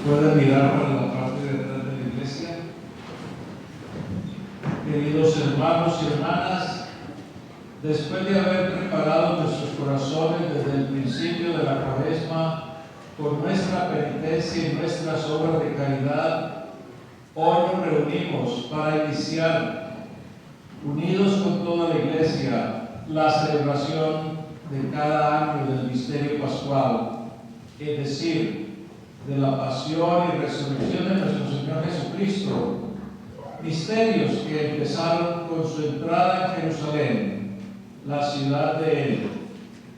Pueden mirar para la parte de atrás de la iglesia. Queridos hermanos y hermanas, después de haber preparado nuestros corazones desde el principio de la Cuaresma por nuestra penitencia y nuestras obras de caridad, hoy nos reunimos para iniciar, unidos con toda la iglesia, la celebración de cada año del misterio pascual, es decir, de la pasión y resurrección de nuestro Señor Jesucristo, misterios que empezaron con su entrada en Jerusalén, la ciudad de Él.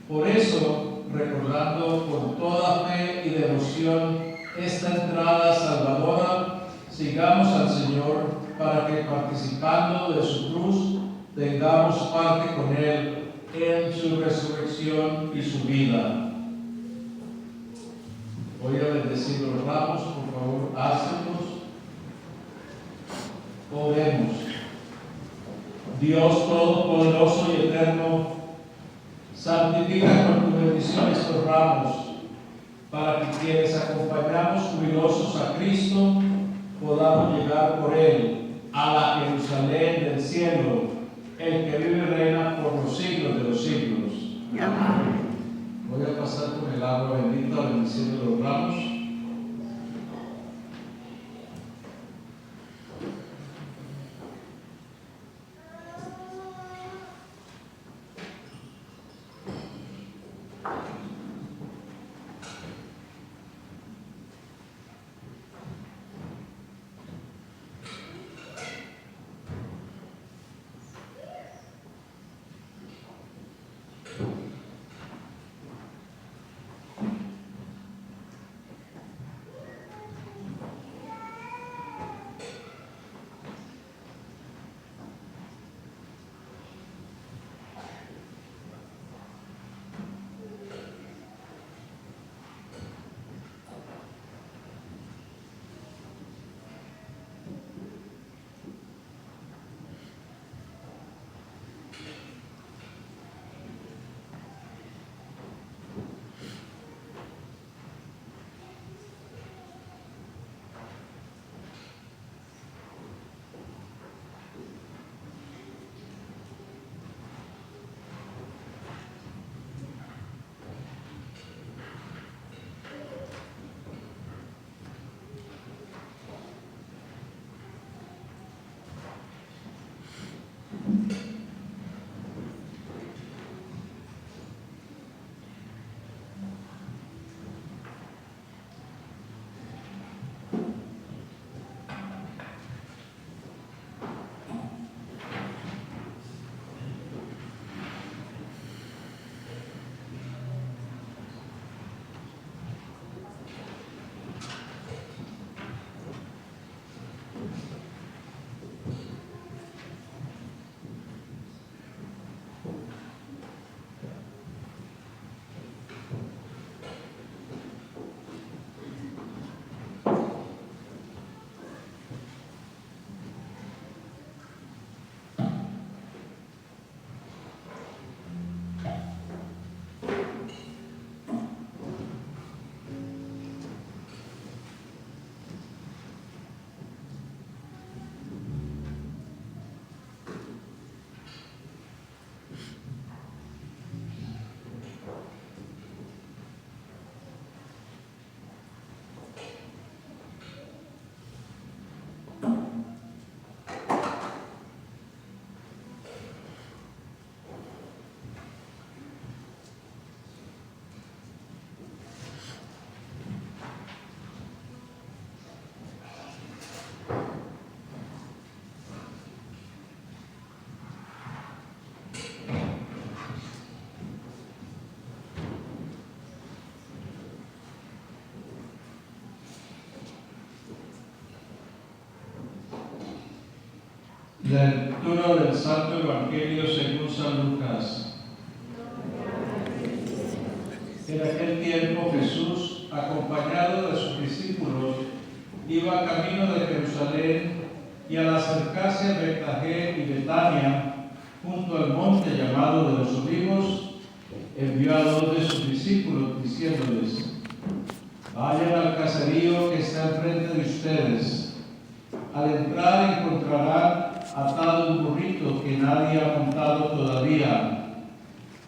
Por eso, recordando con toda fe y devoción esta entrada salvadora, sigamos al Señor para que, participando de su cruz, tengamos parte con Él en su resurrección y su vida. Voy a bendecir los ramos, por favor, hácenlos. Oremos. Dios Todopoderoso y Eterno, santifica con tu bendición estos ramos, para que quienes acompañamos jubilosos a Cristo, podamos llegar por Él a la Jerusalén del cielo, el que vive y reina por los siglos de los siglos. Amén. Voy a pasar con el agua bendita bendiciendo los ramos. Lectura del Santo Evangelio según San Lucas. En aquel tiempo Jesús, acompañado de sus discípulos, iba camino de Jerusalén y al acercarse a Betfagé y Betania, junto al monte llamado de los Olivos, envió a 2 de sus discípulos diciéndoles: Vayan al caserío que está enfrente de ustedes. Al entrar encontrarán atado un burrito que nadie ha montado todavía.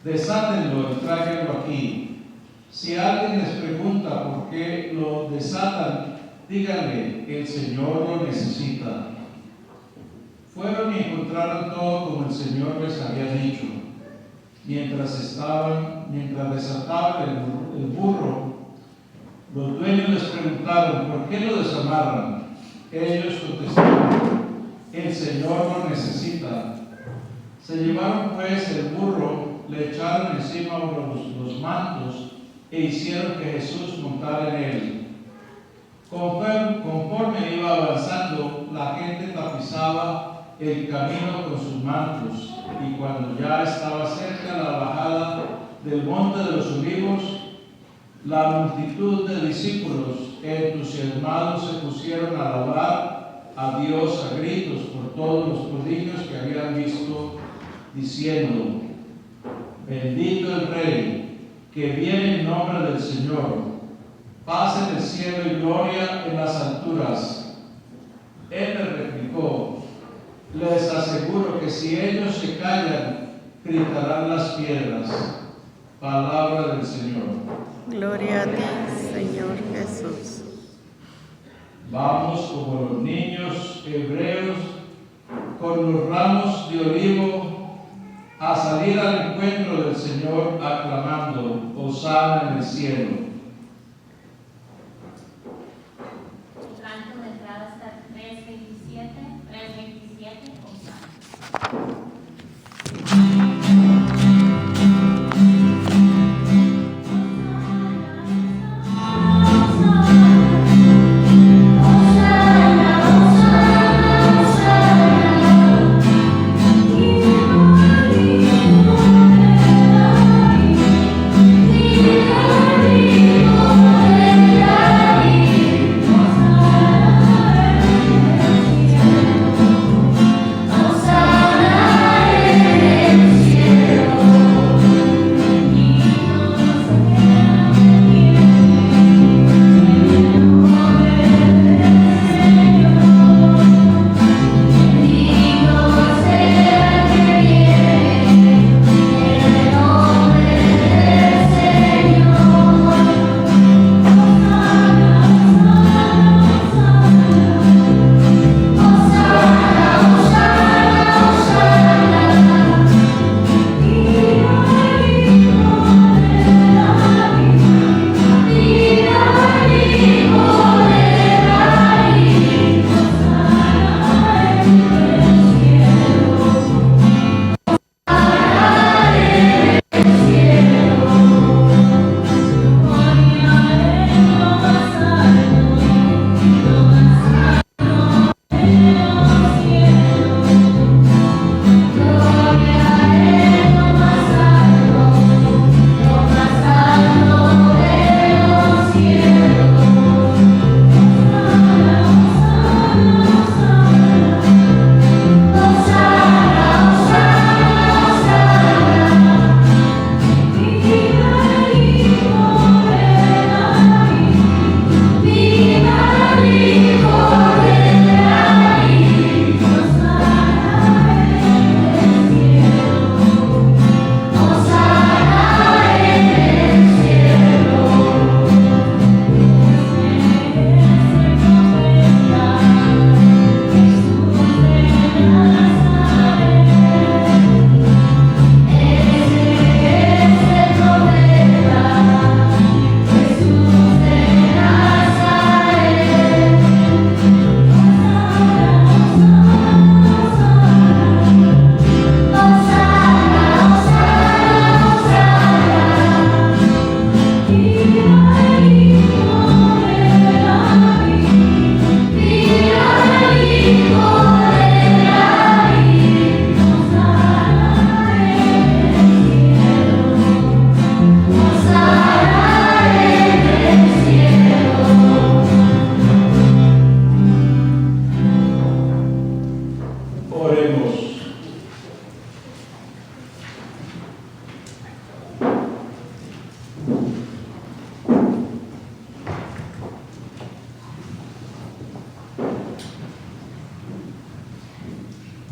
Desátenlo y tráiganlo aquí. Si alguien les pregunta por qué lo desatan, díganle que el Señor lo necesita. Fueron y encontraron todo como el Señor les había dicho. Mientras desataban el burro, los dueños les preguntaron, ¿por qué lo desamarran? Ellos contestaron, el Señor lo necesita. Se llevaron pues el burro, le echaron encima los mantos e hicieron que Jesús montara en él. Conforme iba avanzando, la gente tapizaba el camino con sus mantos, y cuando ya estaba cerca la bajada del monte de los olivos, la multitud de discípulos entusiasmados se pusieron a alabar a Dios a gritos por todos los prodigios que habían visto, diciendo, bendito el Rey, que viene en nombre del Señor, paz en el cielo y gloria en las alturas. Él les replicó, les aseguro que si ellos se callan, gritarán las piedras. Palabra del Señor. Gloria a ti, Señor Jesús. Vamos como los niños hebreos con los ramos de olivo a salir al encuentro del Señor aclamando, Hosana en el cielo. Canto de entrada hasta 327, Hosana. Gloria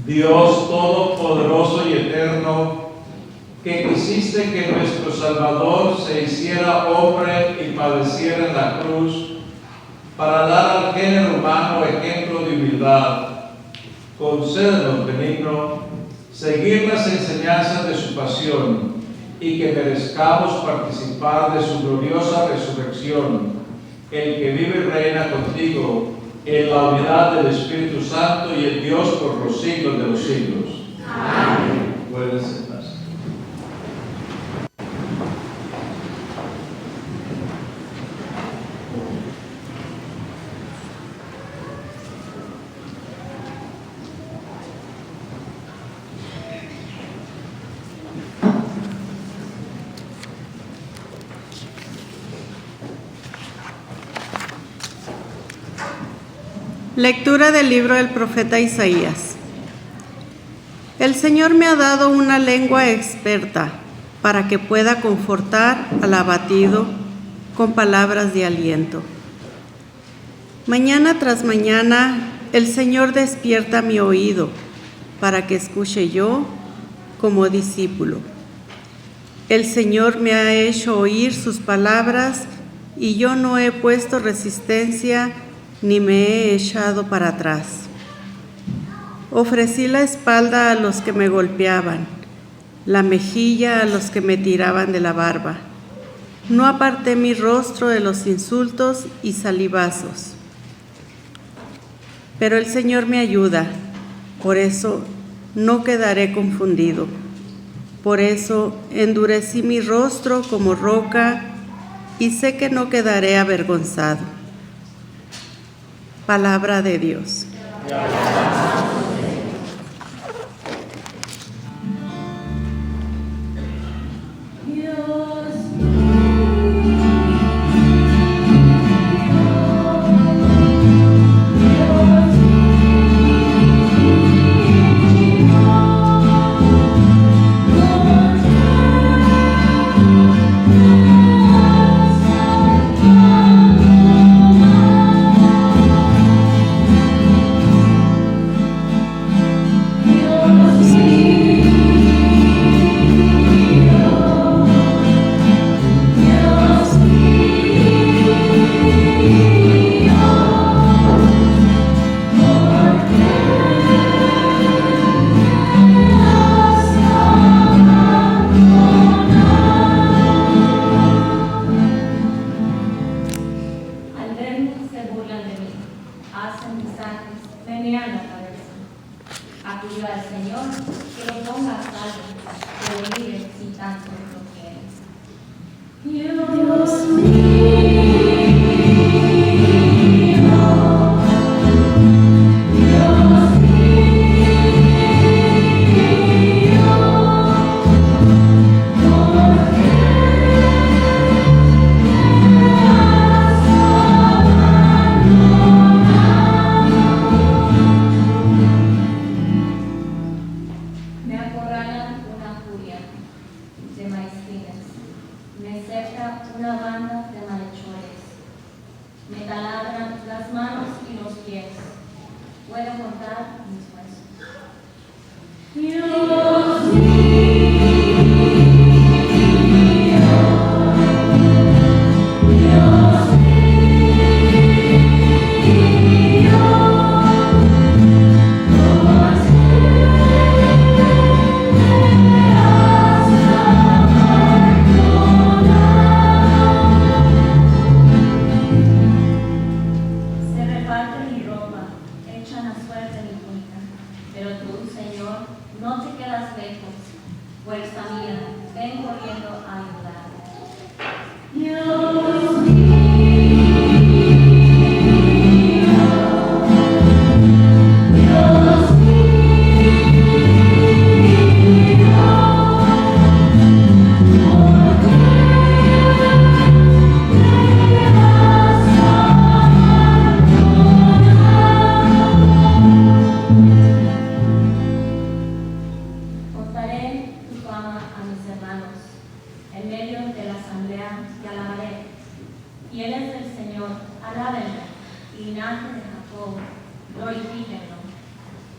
Dios todopoderoso y eterno, que quisiste que nuestro Salvador se hiciera hombre y padeciera en la cruz, para dar al género humano ejemplo de humildad, concédenos, benigno, seguir las enseñanzas de su pasión y que merezcamos participar de su gloriosa resurrección, el que vive y reina contigo en la unidad del Espíritu Santo y el Dios por los siglos de los siglos. Amén. Pueden sentarse. Lectura del libro del profeta Isaías. El Señor me ha dado una lengua experta para que pueda confortar al abatido con palabras de aliento. Mañana tras mañana el Señor despierta mi oído para que escuche yo como discípulo. El Señor me ha hecho oír sus palabras y yo no he puesto resistencia ni me he echado para atrás. Ofrecí la espalda a los que me golpeaban, la mejilla a los que me tiraban de la barba. No aparté mi rostro de los insultos y salivazos. Pero el Señor me ayuda, por eso no quedaré confundido. Por eso endurecí mi rostro como roca y sé que no quedaré avergonzado. Palabra de Dios.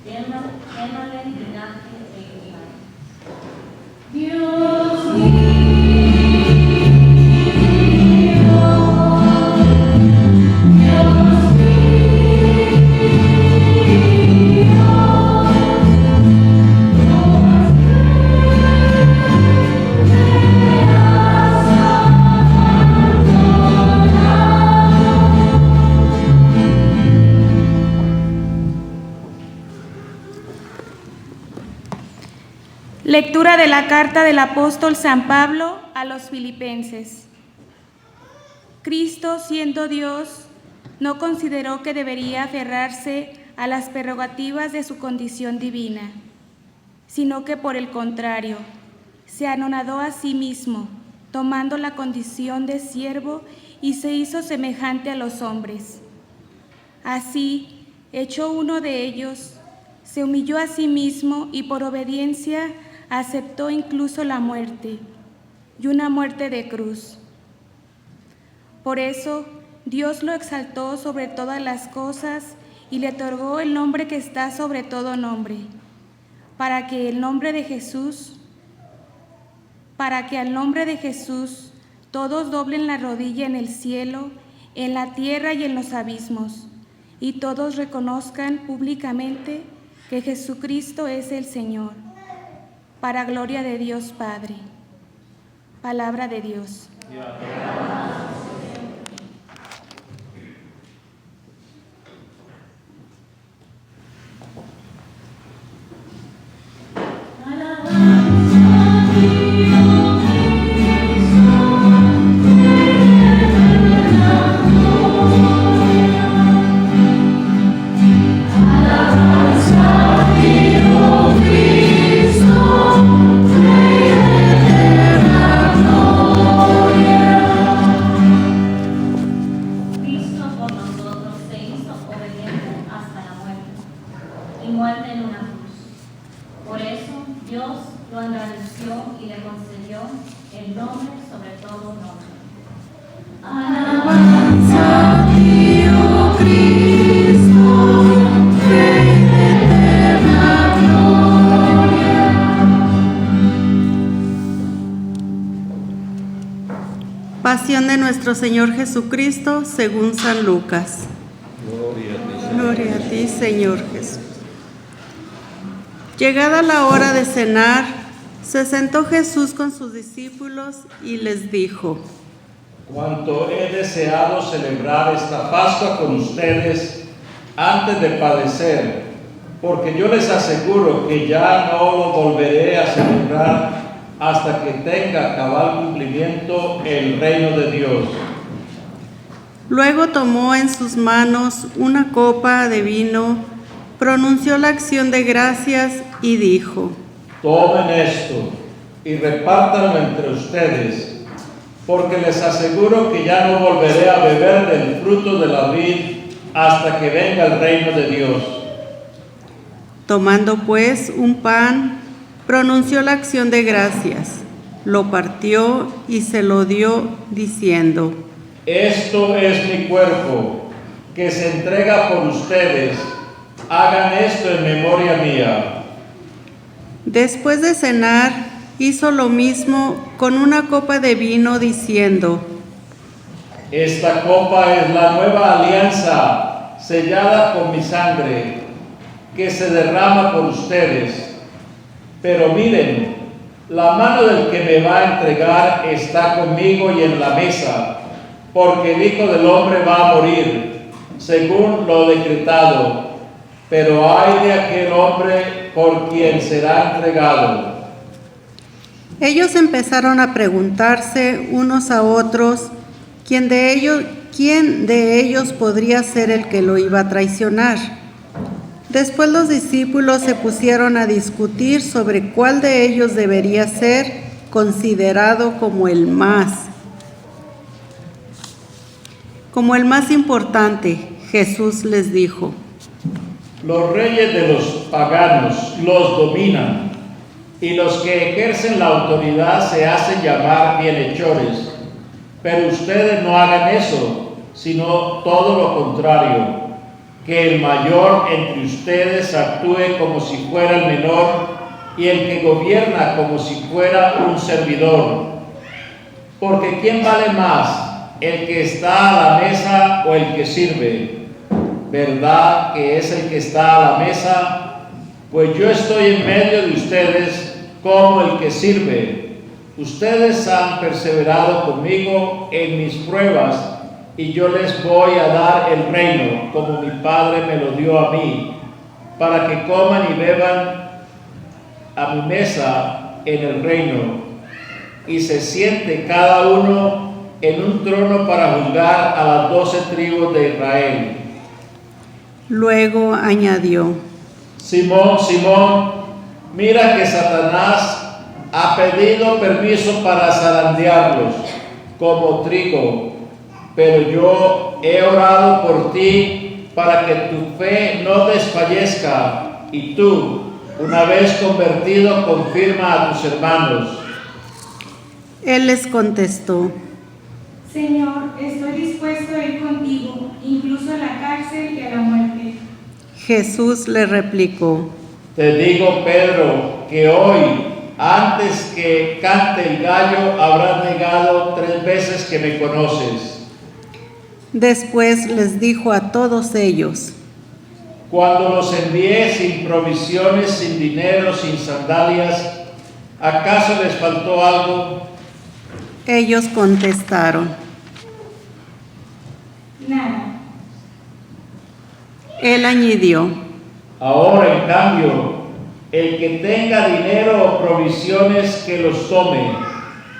Llénale linaje e Israel. Dios mío, Dios Lectura de la carta del apóstol San Pablo a los Filipenses. Cristo, siendo Dios, no consideró que debería aferrarse a las prerrogativas de su condición divina, sino que por el contrario, se anonadó a sí mismo, tomando la condición de siervo y se hizo semejante a los hombres. Así, hecho uno de ellos, se humilló a sí mismo y por obediencia aceptó incluso la muerte, y una muerte de cruz. Por eso, Dios lo exaltó sobre todas las cosas y le otorgó el nombre que está sobre todo nombre, para que al nombre de Jesús todos doblen la rodilla en el cielo, en la tierra y en los abismos, y todos reconozcan públicamente que Jesucristo es el Señor, para gloria de Dios Padre. Palabra de Dios. Pasión de nuestro Señor Jesucristo según San Lucas. Gloria a ti, Señor Jesús. Llegada la hora de cenar, se sentó Jesús con sus discípulos y les dijo: Cuanto he deseado celebrar esta Pascua con ustedes antes de padecer, porque yo les aseguro que ya no lo volveré a celebrar hasta que tenga cabal cumplimiento el reino de Dios. Luego tomó en sus manos una copa de vino, pronunció la acción de gracias y dijo: Tomen esto y repártanlo entre ustedes, porque les aseguro que ya no volveré a beber del fruto de la vid hasta que venga el reino de Dios. Tomando pues un pan, pronunció la acción de gracias, lo partió y se lo dio, diciendo: Esto es mi cuerpo, que se entrega por ustedes. Hagan esto en memoria mía. Después de cenar, hizo lo mismo con una copa de vino, diciendo: Esta copa es la nueva alianza, sellada con mi sangre, que se derrama por ustedes. Pero miren, la mano del que me va a entregar está conmigo y en la mesa, porque el Hijo del Hombre va a morir, según lo decretado. Pero ay de aquel hombre por quien será entregado. Ellos empezaron a preguntarse unos a otros quién de ellos podría ser el que lo iba a traicionar. Después los discípulos se pusieron a discutir sobre cuál de ellos debería ser considerado como el más importante. Jesús les dijo: Los reyes de los paganos los dominan, y los que ejercen la autoridad se hacen llamar bienhechores. Pero ustedes no hagan eso, sino todo lo contrario. que el mayor entre ustedes actúe como si fuera el menor y el que gobierna como si fuera un servidor. Porque ¿quién vale más, el que está a la mesa o el que sirve? ¿Verdad que es el que está a la mesa? Pues yo estoy en medio de ustedes como el que sirve. Ustedes han perseverado conmigo en mis pruebas y yo les voy a dar el reino como mi Padre me lo dio a mí, para que coman y beban a mi mesa en el reino y se siente cada uno en un trono para juzgar a las 12 tribus de Israel. Luego añadió: Simón, Simón, mira que Satanás ha pedido permiso para zarandearlos como trigo, pero yo he orado por ti para que tu fe no desfallezca y tú, una vez convertido, confirma a tus hermanos. Él les contestó: Señor, estoy dispuesto a ir contigo, incluso a la cárcel y a la muerte. Jesús le replicó: Te digo, Pedro, que hoy, antes que cante el gallo, habrás negado 3 veces que me conoces. Después les dijo a todos ellos: Cuando los envié sin provisiones, sin dinero, sin sandalias, ¿acaso les faltó algo? Ellos contestaron: Nada. Él añadió: Ahora, en cambio, el que tenga dinero o provisiones, que los tome,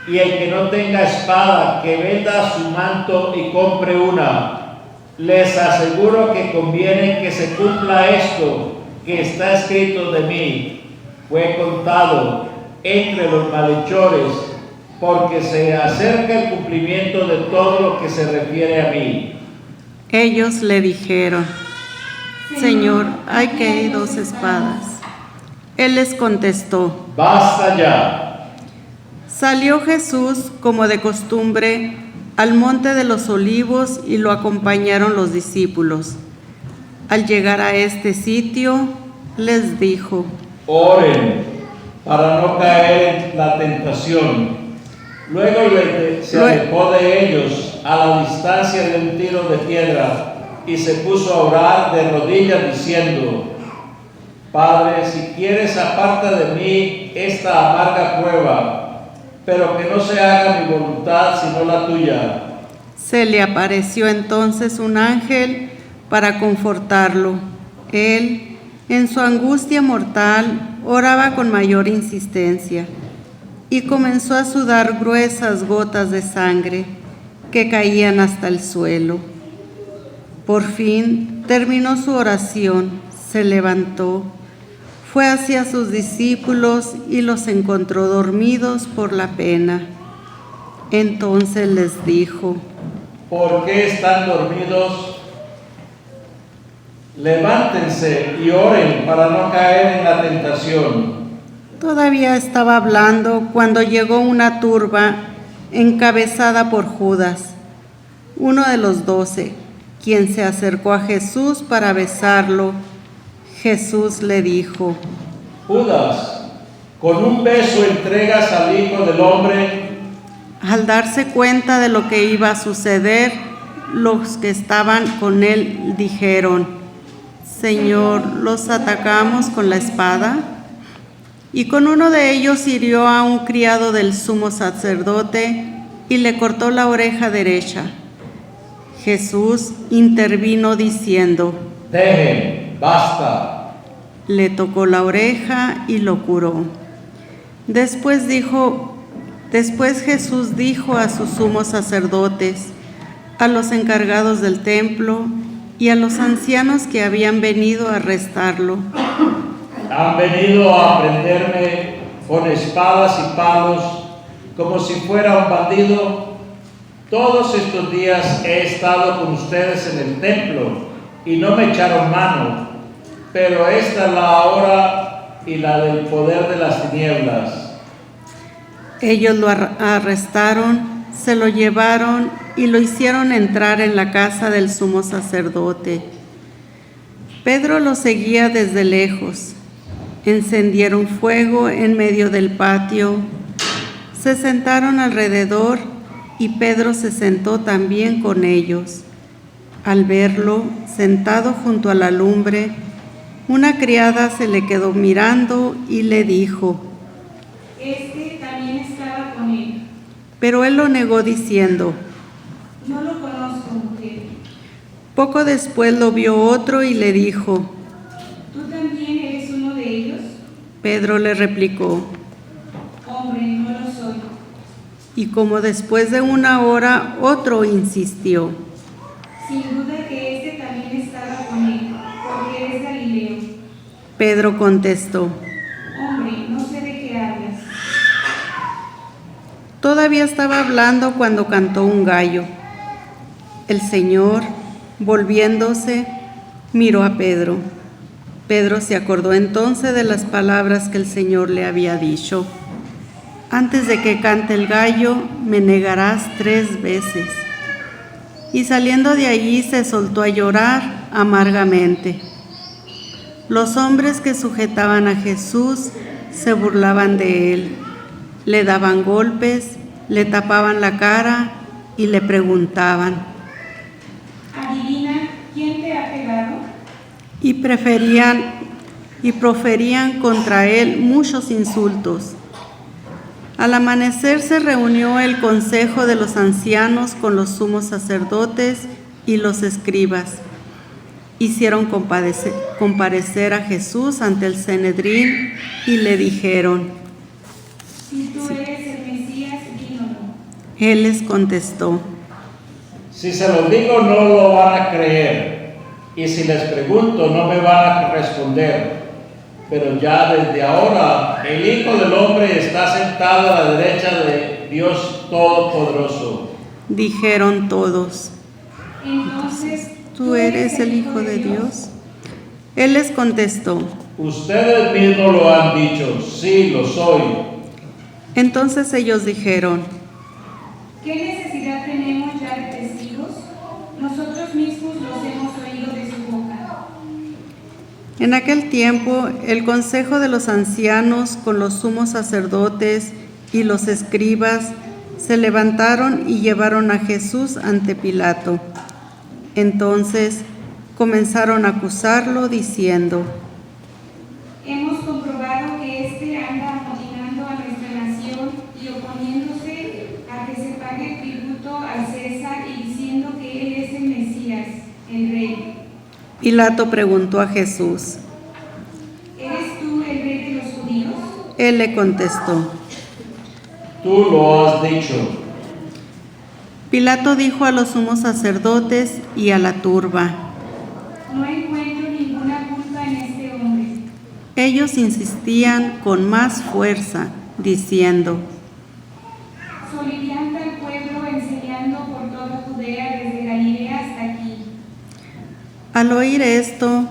y el que no tenga espada, que venda su manto y compre una. Les aseguro que conviene que se cumpla esto que está escrito de mí. Fue contado entre los malhechores, porque se acerca el cumplimiento de todo lo que se refiere a mí. Ellos le dijeron: Señor, hay que hay 2 espadas. Él les contestó: Basta ya. Salió Jesús, como de costumbre, al monte de los olivos y lo acompañaron los discípulos. Al llegar a este sitio, les dijo: Oren para no caer en la tentación. Luego se alejó de ellos a la distancia de un tiro de piedra y se puso a orar de rodillas diciendo: Padre, si quieres, aparta de mí esta amarga prueba, pero que no se haga mi voluntad sino la tuya. Se le apareció entonces un ángel para confortarlo. Él, en su angustia mortal, oraba con mayor insistencia y comenzó a sudar gruesas gotas de sangre que caían hasta el suelo. Por fin terminó su oración, se levantó, fue hacia sus discípulos y los encontró dormidos por la pena. Entonces les dijo: ¿Por qué están dormidos? Levántense y oren para no caer en la tentación. Todavía estaba hablando cuando llegó una turba encabezada por Judas, uno de los 12, quien se acercó a Jesús para besarlo. Jesús le dijo: Judas, ¿con un beso entregas al Hijo del Hombre? Al darse cuenta de lo que iba a suceder, los que estaban con él dijeron: Señor, ¿los atacamos con la espada? Y con uno de ellos hirió a un criado del sumo sacerdote y le cortó la oreja derecha. Jesús intervino diciendo: Dejen, basta. Le tocó la oreja y lo curó. Después Jesús dijo a sus sumos sacerdotes, a los encargados del templo y a los ancianos que habían venido a arrestarlo: Han venido a prenderme con espadas y palos como si fuera un bandido. Todos estos días he estado con ustedes en el templo y no me echaron mano, pero esta es la hora y la del poder de las tinieblas. Ellos lo arrestaron, se lo llevaron y lo hicieron entrar en la casa del sumo sacerdote. Pedro lo seguía desde lejos. Encendieron fuego en medio del patio, se sentaron alrededor y Pedro se sentó también con ellos. Al verlo sentado junto a la lumbre, una criada se le quedó mirando y le dijo: Este también estaba con él. Pero él lo negó diciendo: No lo conozco, mujer. Poco después lo vio otro y le dijo: ¿Tú también eres uno de ellos? Pedro le replicó, Hombre, no lo soy. y como después de una hora otro insistió. Sin duda que este también estaba con él, porque es Galileo. Pedro contestó: Hombre, no sé de qué hablas. Todavía estaba hablando cuando cantó un gallo. El Señor, volviéndose, miró a Pedro. Pedro se acordó entonces de las palabras que el Señor le había dicho: Antes de que cante el gallo, me negarás 3 veces. Y saliendo de allí se soltó a llorar amargamente. Los hombres que sujetaban a Jesús se burlaban de él, le daban golpes, le tapaban la cara y le preguntaban, Adivina, ¿quién te ha pegado? y proferían contra él muchos insultos. Al amanecer se reunió el consejo de los ancianos con los sumos sacerdotes y los escribas. Hicieron comparecer a Jesús ante el Sanedrín y le dijeron: Si tú eres el Mesías, dínoslo. Él les contestó: Si se lo digo, no lo van a creer. Y si les pregunto, no me van a responder. Pero ya desde ahora, el Hijo del Hombre está sentado a la derecha de Dios Todopoderoso. Dijeron todos: Entonces, ¿Tú eres el Hijo de Dios? Él les contestó: Ustedes mismos lo han dicho, sí, lo soy. Entonces ellos dijeron: ¿Qué necesidad tenemos ya de testigos? Nosotros mismos los hemos oído de su boca. En aquel tiempo, el consejo de los ancianos con los sumos sacerdotes y los escribas se levantaron y llevaron a Jesús ante Pilato. Entonces comenzaron a acusarlo diciendo: Hemos comprobado que éste anda amotinando a nuestra nación y oponiéndose a que se pague tributo al César y diciendo que él es el Mesías, el Rey. Pilato preguntó a Jesús. ¿Eres tú el Rey de los judíos? Él le contestó. Tú lo has dicho. Pilato dijo a los sumos sacerdotes y a la turba: No encuentro ninguna culpa en este hombre. Ellos insistían con más fuerza, diciendo: Solivianta al pueblo enseñando por toda Judea desde Galilea hasta aquí. Al oír esto,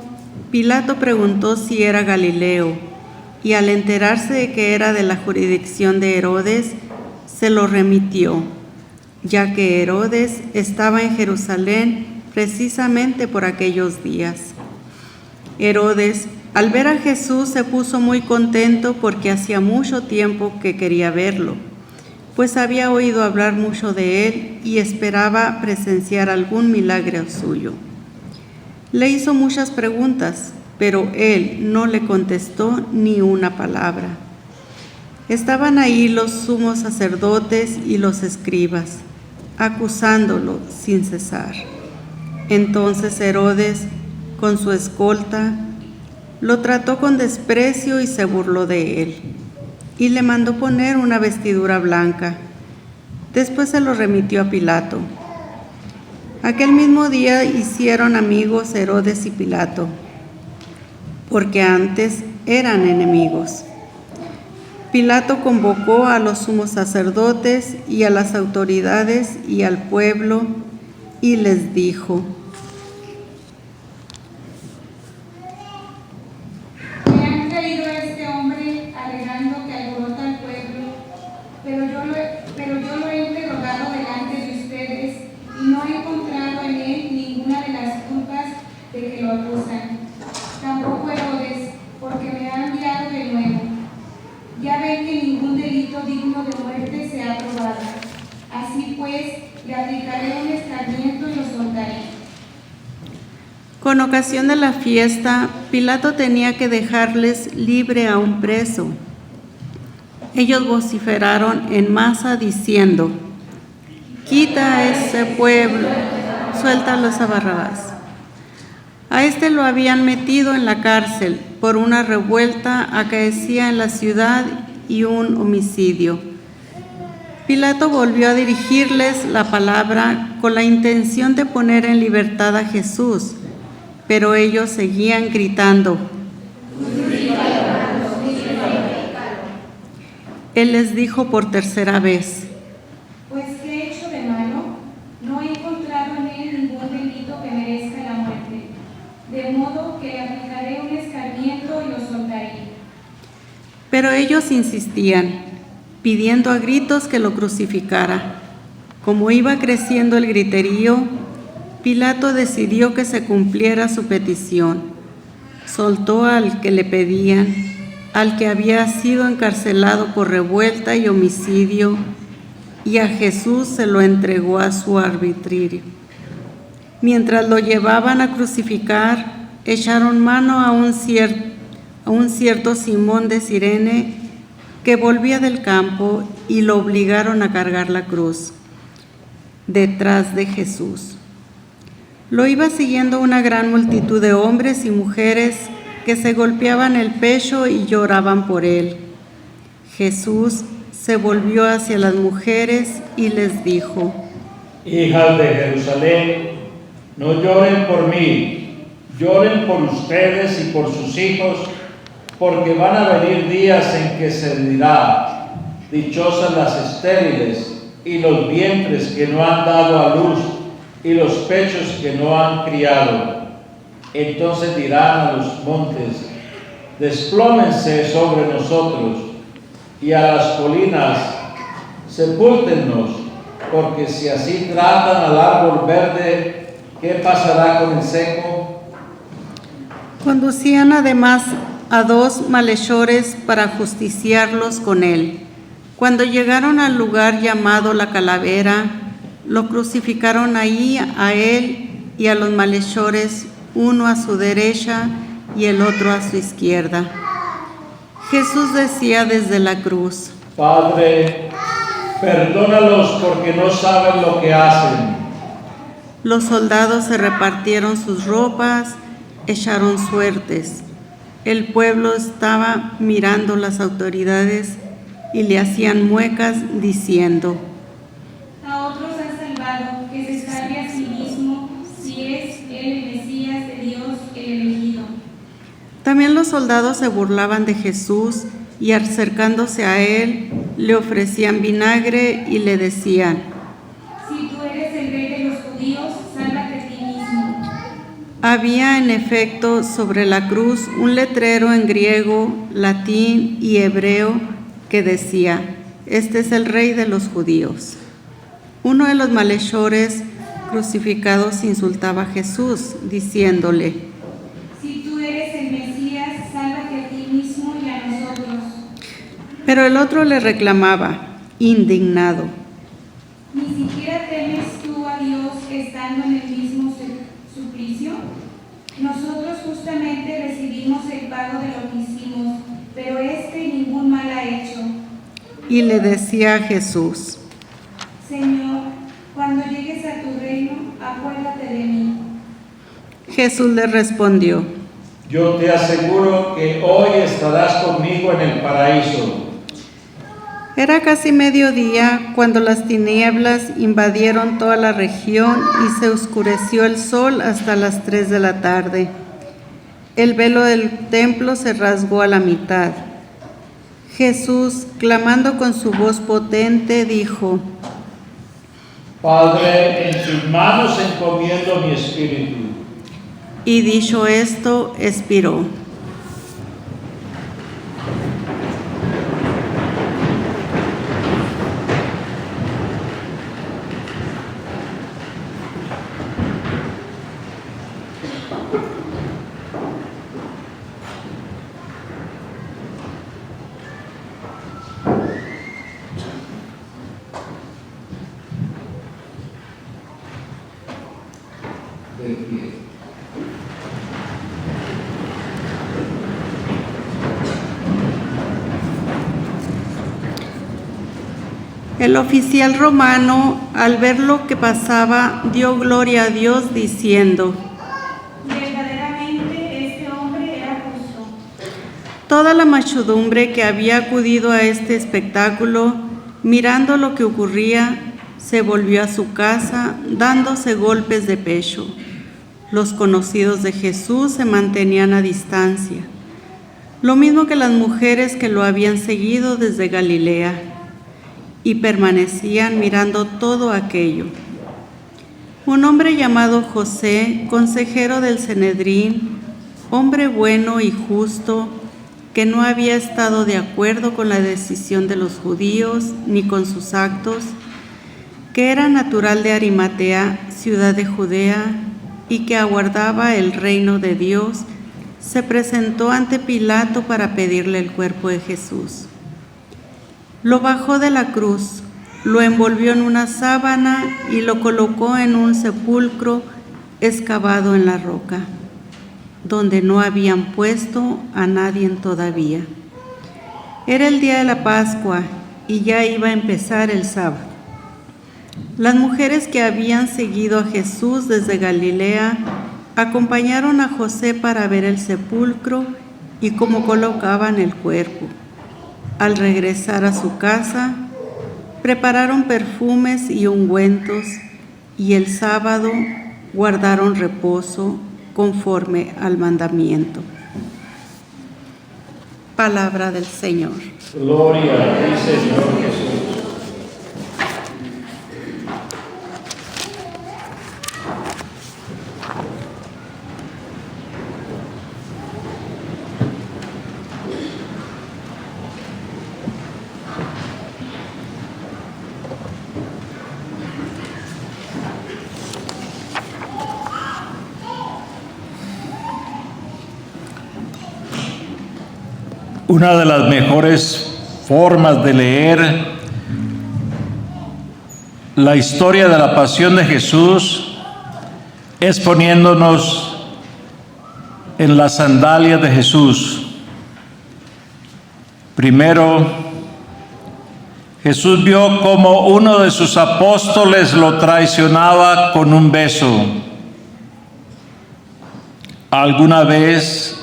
Pilato preguntó si era Galileo, y al enterarse de que era de la jurisdicción de Herodes, se lo remitió, ya que Herodes estaba en Jerusalén precisamente por aquellos días. Herodes, al ver a Jesús, se puso muy contento porque hacía mucho tiempo que quería verlo, pues había oído hablar mucho de él y esperaba presenciar algún milagro suyo. Le hizo muchas preguntas, pero él no le contestó ni una palabra. Estaban ahí los sumos sacerdotes y los escribas, acusándolo sin cesar. Entonces Herodes, con su escolta, lo trató con desprecio y se burló de él, y le mandó poner una vestidura blanca. Después se lo remitió a Pilato. Aquel mismo día hicieron amigos Herodes y Pilato, porque antes eran enemigos. Pilato convocó a los sumos sacerdotes y a las autoridades y al pueblo y les dijo: Me han traído a este hombre alegando que alborota al pueblo, pero yo lo he interrogado delante de ustedes y no he encontrado en él ninguna de las culpas de que lo acusan. pues le aplicaré un escarmiento y lo soltaré. Con ocasión de la fiesta, Pilato tenía que dejarles libre a un preso. Ellos vociferaron en masa diciendo: «Quita a ese pueblo, suéltalos a Barrabás». A este lo habían metido en la cárcel por una revuelta acaecida en la ciudad y un homicidio. Pilato volvió a dirigirles la palabra con la intención de poner en libertad a Jesús, pero ellos seguían gritando. Él les dijo por tercera vez: Pues ¿qué he hecho de malo? No he encontrado en él ningún delito que merezca la muerte. De modo que le aplicaré un escarmiento y lo soltaré. Pero ellos insistían, pidiendo a gritos que lo crucificara. Como iba creciendo el griterío, Pilato decidió que se cumpliera su petición. Soltó al que le pedían, al que había sido encarcelado por revuelta y homicidio, y a Jesús se lo entregó a su arbitrio. Mientras lo llevaban a crucificar, echaron mano a un cierto Simón de Cirene que volvía del campo y lo obligaron a cargar la cruz detrás de Jesús. Lo iba siguiendo una gran multitud de hombres y mujeres que se golpeaban el pecho y lloraban por él. Jesús se volvió hacia las mujeres y les dijo: Hijas de Jerusalén, no lloren por mí, lloren por ustedes y por sus hijos, porque van a venir días en que se dirá: dichosas las estériles y los vientres que no han dado a luz y los pechos que no han criado. Entonces dirán a los montes: desplómense sobre nosotros, y a las colinas: sepúltennos, porque si así tratan al árbol verde, ¿qué pasará con el seco? Conducían además a 2 malhechores para justiciarlos con él. Cuando llegaron al lugar llamado La Calavera, lo crucificaron ahí a él y a los malhechores, uno a su derecha y el otro a su izquierda. Jesús decía desde la cruz: Padre, perdónalos porque no saben lo que hacen. Los soldados se repartieron sus ropas, echaron suertes. El pueblo estaba mirando las autoridades y le hacían muecas diciendo: A otros ha salvado, que se salve a sí mismo, si es él el Mesías de Dios, el elegido. También los soldados se burlaban de Jesús y acercándose a él, le ofrecían vinagre y le decían: Si tú eres el rey de los judíos, sálvate a ti mismo. Había en efecto sobre la cruz un letrero en griego, latín y hebreo que decía: Este es el rey de los judíos. Uno de los malhechores crucificados insultaba a Jesús, diciéndole: Si tú eres el Mesías, sálvate a ti mismo y a nosotros. Pero el otro le reclamaba, indignado: ¿Ni siquiera temes tú a Dios estando en el mismo suplicio? Nosotros justamente recibimos el pago de lo que hicimos, pero este ningún mal ha hecho. Y le decía a Jesús: Señor, cuando llegues a tu reino, acuérdate de mí. Jesús le respondió: Yo te aseguro que hoy estarás conmigo en el paraíso. Era casi mediodía cuando las tinieblas invadieron toda la región y se oscureció el sol hasta las 3 de la tarde. El velo del templo se rasgó a la mitad. Jesús, clamando con su voz potente, dijo: Padre, en tus manos encomiendo mi espíritu. Y dicho esto, expiró. de pie. El oficial romano, al ver lo que pasaba, dio gloria a Dios diciendo: Verdaderamente este hombre era justo. Toda la muchedumbre que había acudido a este espectáculo, mirando lo que ocurría, se volvió a su casa, dándose golpes de pecho. Los conocidos de Jesús se mantenían a distancia, lo mismo que las mujeres que lo habían seguido desde Galilea, y permanecían mirando todo aquello. Un hombre llamado José, consejero del Sanedrín, hombre bueno y justo, que no había estado de acuerdo con la decisión de los judíos ni con sus actos, que era natural de Arimatea, ciudad de Judea, y que aguardaba el reino de Dios, se presentó ante Pilato para pedirle el cuerpo de Jesús. Lo bajó de la cruz, lo envolvió en una sábana y lo colocó en un sepulcro excavado en la roca, donde no habían puesto a nadie todavía. Era el día de la Pascua y ya iba a empezar el sábado. Las mujeres que habían seguido a Jesús desde Galilea acompañaron a José para ver el sepulcro y cómo colocaban el cuerpo. Al regresar a su casa, prepararon perfumes y ungüentos, y el sábado guardaron reposo conforme al mandamiento. Palabra del Señor. Gloria a ti, Señor Jesús. Una de las mejores formas de leer la historia de la pasión de Jesús es poniéndonos en las sandalias de Jesús. Primero, Jesús vio cómo uno de sus apóstoles lo traicionaba con un beso. ¿Alguna vez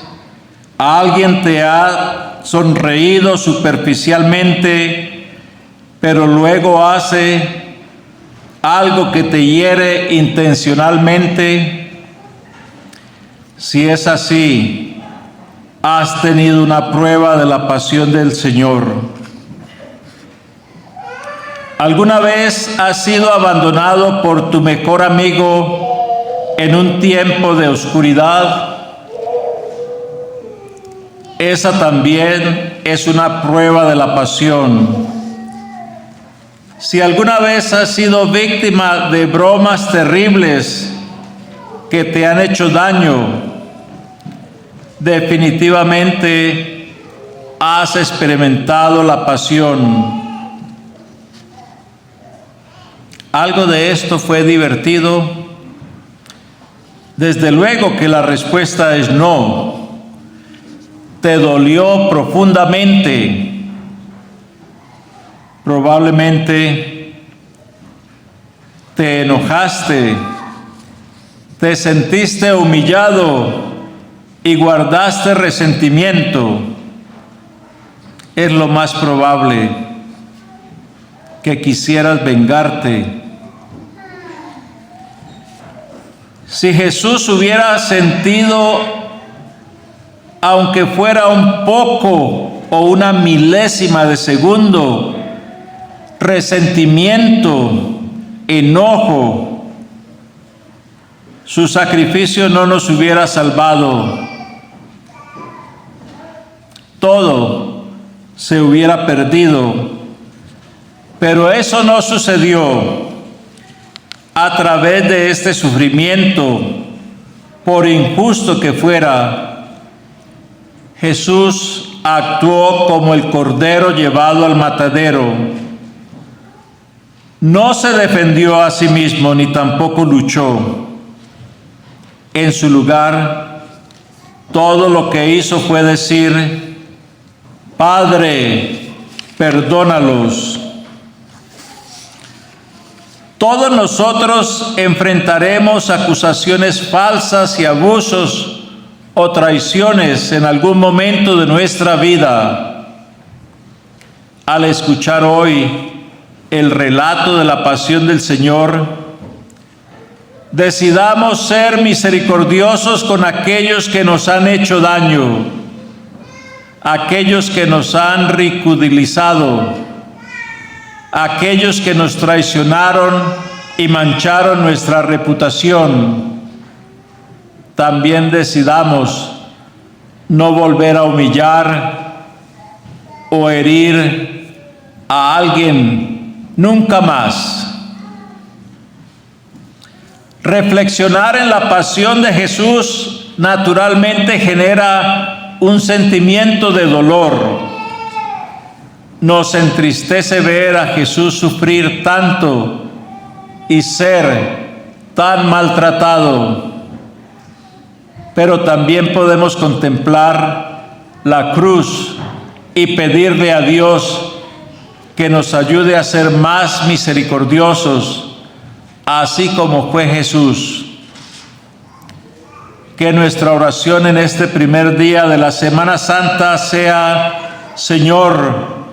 alguien te ha sonreído superficialmente, pero luego hace algo que te hiere intencionalmente? Si es así, has tenido una prueba de la pasión del Señor. ¿Alguna vez has sido abandonado por tu mejor amigo en un tiempo de oscuridad? Esa también es una prueba de la pasión. Si alguna vez has sido víctima de bromas terribles que te han hecho daño, definitivamente has experimentado la pasión. ¿Algo de esto fue divertido? Desde luego que la respuesta es no. Te dolió profundamente. Probablemente te enojaste, te sentiste humillado y guardaste resentimiento. Es lo más probable que quisieras vengarte. Si Jesús hubiera sentido, aunque fuera un poco o una milésima de segundo, resentimiento, enojo, su sacrificio no nos hubiera salvado. Todo se hubiera perdido. Pero eso no sucedió. A través de este sufrimiento, por injusto que fuera, Jesús actuó como el cordero llevado al matadero. No se defendió a sí mismo ni tampoco luchó. en su lugar, todo lo que hizo fue decir: Padre, perdónalos. Todos nosotros enfrentaremos acusaciones falsas y abusos o traiciones en algún momento de nuestra vida. Al escuchar hoy el relato de la pasión del Señor, decidamos ser misericordiosos con aquellos que nos han hecho daño, aquellos que nos han ridiculizado, aquellos que nos traicionaron y mancharon nuestra reputación. También decidamos no volver a humillar o herir a alguien nunca más. Reflexionar en la pasión de Jesús naturalmente genera un sentimiento de dolor. Nos entristece ver a Jesús sufrir tanto y ser tan maltratado. Pero también podemos contemplar la cruz y pedirle a Dios que nos ayude a ser más misericordiosos, así como fue Jesús. Que nuestra oración en este primer día de la Semana Santa sea: Señor,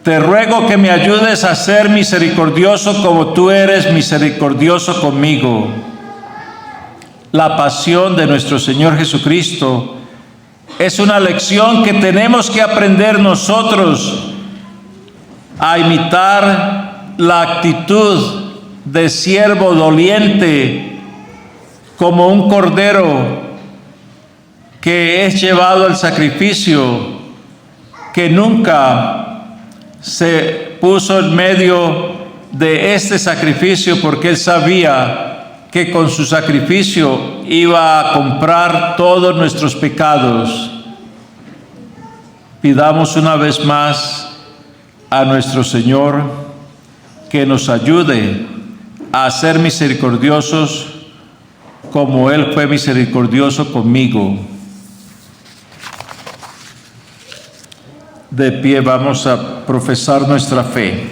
te ruego que me ayudes a ser misericordioso como tú eres misericordioso conmigo. La pasión de nuestro Señor Jesucristo es una lección que tenemos que aprender nosotros a imitar la actitud de siervo doliente, como un cordero que es llevado al sacrificio, que nunca se puso en medio de este sacrificio porque él sabía que con su sacrificio iba a comprar todos nuestros pecados. Pidamos una vez más a nuestro Señor que nos ayude a ser misericordiosos como Él fue misericordioso conmigo. De pie vamos a profesar nuestra fe.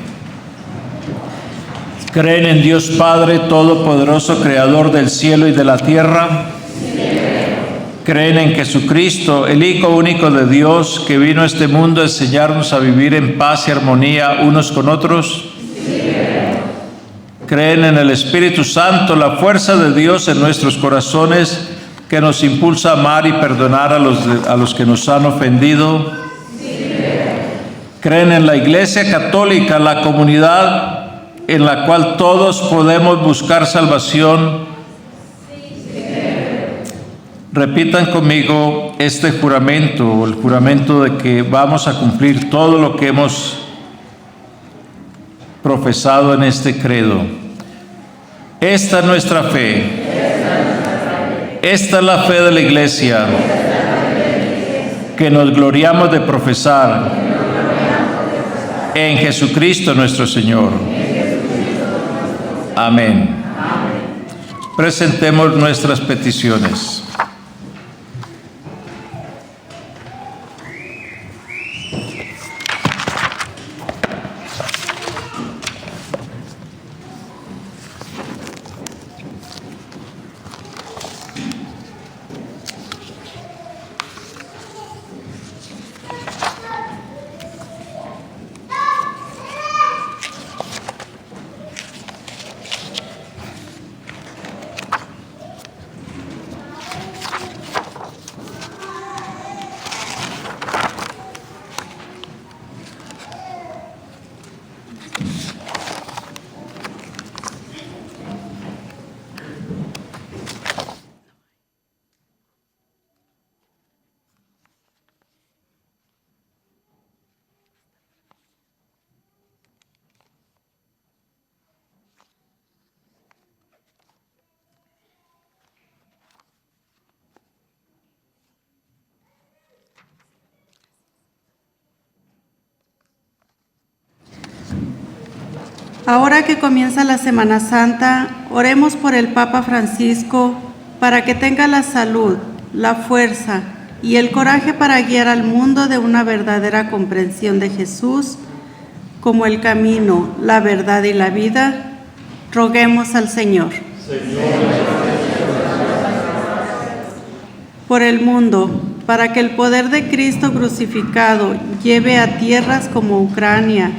¿Creen en Dios Padre Todopoderoso, Creador del cielo y de la tierra? ¿Creen en Jesucristo, el Hijo único de Dios, que vino a este mundo a enseñarnos a vivir en paz y armonía unos con otros? ¿Creen en el Espíritu Santo, la fuerza de Dios en nuestros corazones, que nos impulsa a amar y perdonar a los que nos han ofendido? ¿Creen en la Iglesia Católica, la comunidad en la cual todos podemos buscar salvación? Repitan conmigo este juramento, el juramento de que vamos a cumplir todo lo que hemos profesado en este credo. Esta es nuestra fe. Esta es la fe de la Iglesia que nos gloriamos de profesar en Jesucristo nuestro Señor. Amén. Presentemos nuestras peticiones. Ahora que comienza la Semana Santa, oremos por el Papa Francisco para que tenga la salud, la fuerza y el coraje para guiar al mundo de una verdadera comprensión de Jesús como el camino, la verdad y la vida, roguemos al Señor. Por el mundo, para que el poder de Cristo crucificado lleve a tierras como Ucrania,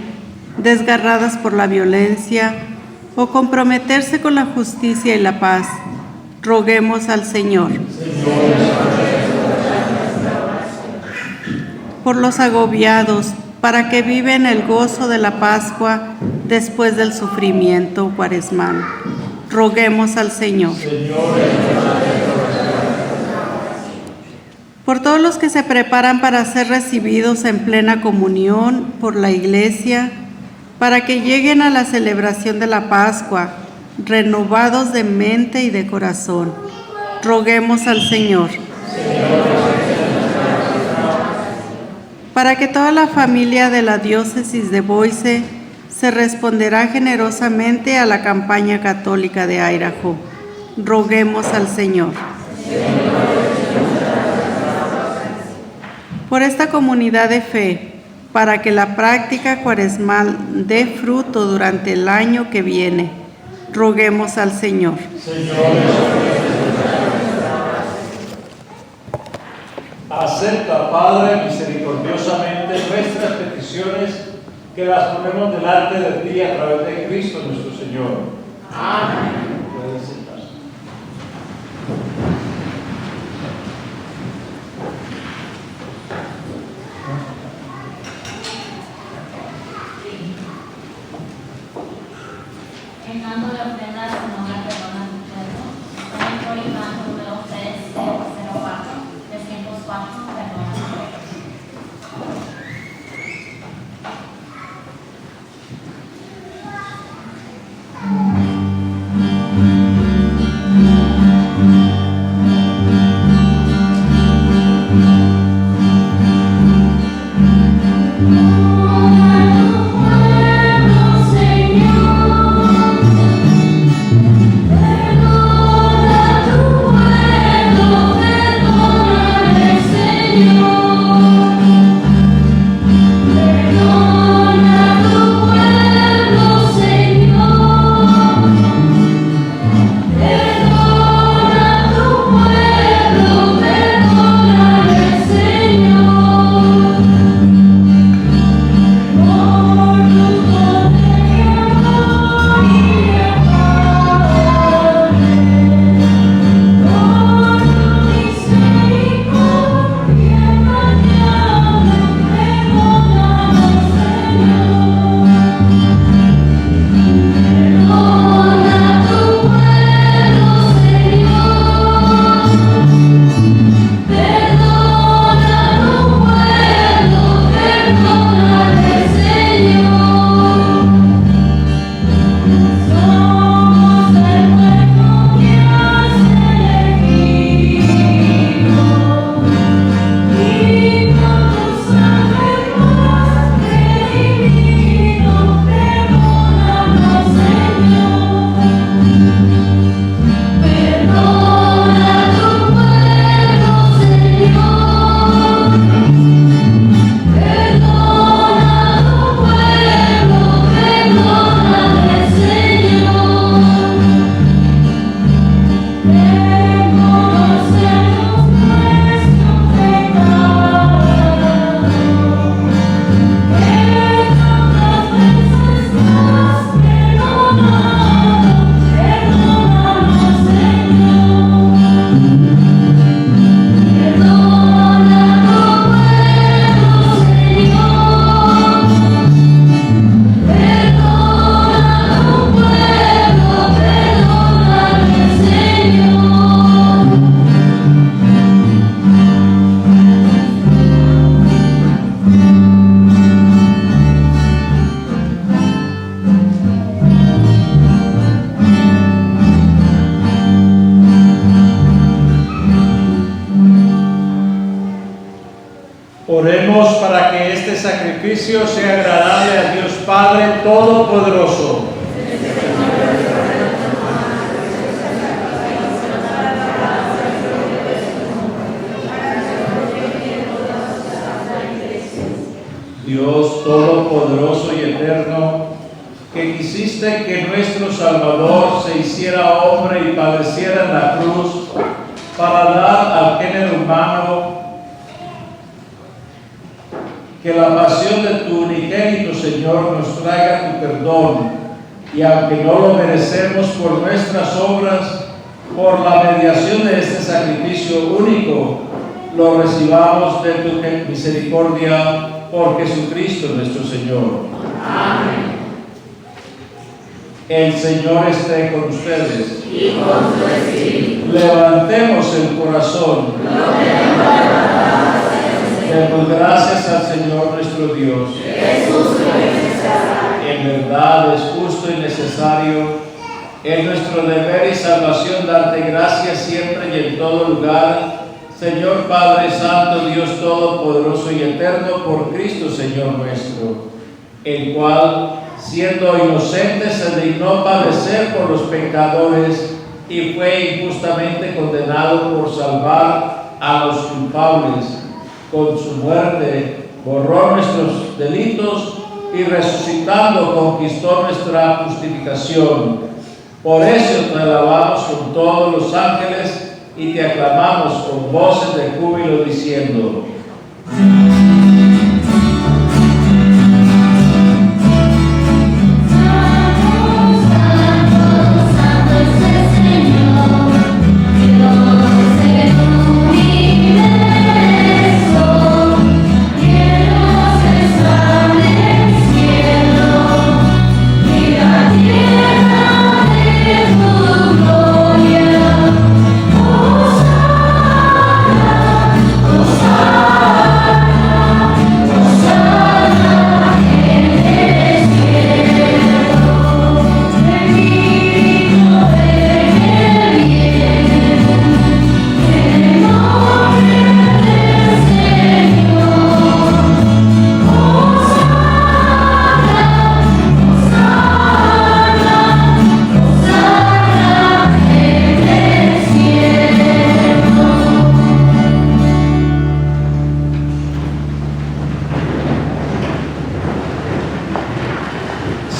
desgarradas por la violencia, o comprometerse con la justicia y la paz, roguemos al Señor. Por los agobiados, para que viven el gozo de la Pascua después del sufrimiento cuaresmal, roguemos al Señor. Por todos los que se preparan para ser recibidos en plena comunión por la Iglesia, para que lleguen a la celebración de la Pascua, renovados de mente y de corazón, roguemos al Señor. Para que toda la familia de la diócesis de Boise se responderá generosamente a la campaña católica de Idaho, roguemos al Señor. Por esta comunidad de fe, para que la práctica cuaresmal dé fruto durante el año que viene, roguemos al Señor. Acepta, Padre, misericordiosamente nuestras peticiones, que las ponemos delante de ti a través de Cristo nuestro Señor. Amén. Puedes sentarse. En tanto de ofrendas en honor perdona tu pueblo, también por imagen número 3004, 304, perdona tu pueblo. Oremos para que este sacrificio sea agradable a Dios Padre Todopoderoso. permitiste que nuestro Salvador se hiciera hombre y padeciera en la cruz para dar al género humano que la pasión de tu unigénito Señor nos traiga tu perdón, y aunque no lo merecemos por nuestras obras, por la mediación de este sacrificio único, lo recibamos de tu misericordia por Jesucristo nuestro Señor. Amén. El Señor esté con ustedes. Y con su espíritu. Levantemos el corazón. Demos gracias al Señor nuestro Dios. Es justo y necesario. En verdad es justo y necesario. Es nuestro deber y salvación darte gracias siempre y en todo lugar, Señor Padre Santo, Dios Todopoderoso y Eterno, por Cristo Señor nuestro, el cual, siendo inocente, se dignó padecer por los pecadores y fue injustamente condenado por salvar a los culpables. Con su muerte borró nuestros delitos y resucitando conquistó nuestra justificación. Por eso te alabamos con todos los ángeles y te aclamamos con voces de júbilo diciendo: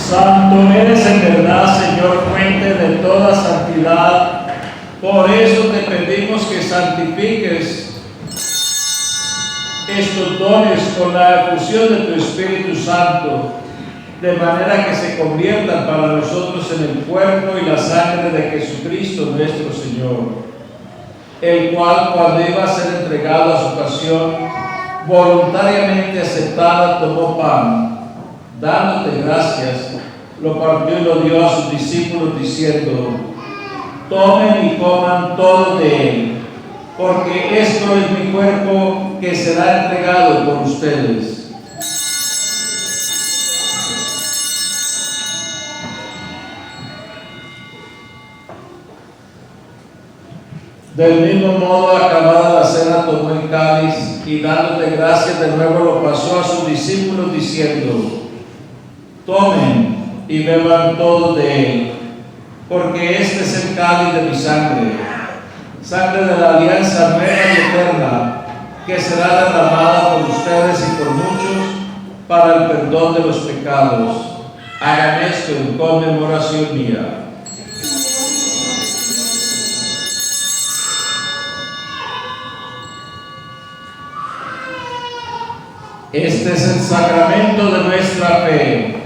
Santo eres en verdad, Señor, fuente de toda santidad. Por eso te pedimos que santifiques estos dones con la efusión de tu Espíritu Santo, de manera que se conviertan para nosotros en el cuerpo y la sangre de Jesucristo nuestro Señor, el cual, cuando iba a ser entregado a su pasión, voluntariamente aceptada, tomó pan, dándote gracias, lo partió y lo dio a sus discípulos diciendo: tomen y coman todos de él, porque esto es mi cuerpo que será entregado por ustedes. Del mismo modo, acabada la cena, tomó el cáliz y dándote gracias de nuevo lo pasó a sus discípulos diciendo: tomen y beban todos de él, porque este es el cáliz de mi sangre, sangre de la alianza nueva y eterna, que será derramada por ustedes y por muchos para el perdón de los pecados. Hagan esto en conmemoración mía. Este es el sacramento de nuestra fe.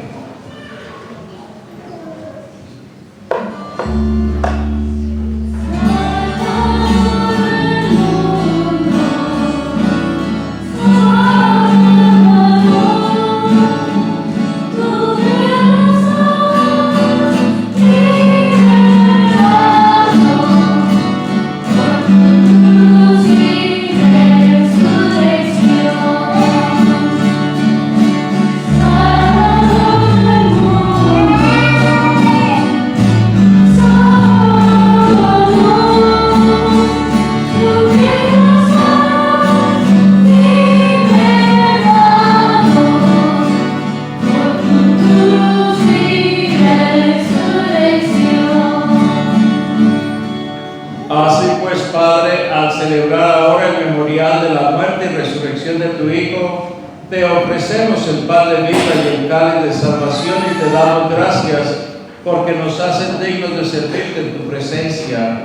porque nos hacen dignos de servirte en tu presencia.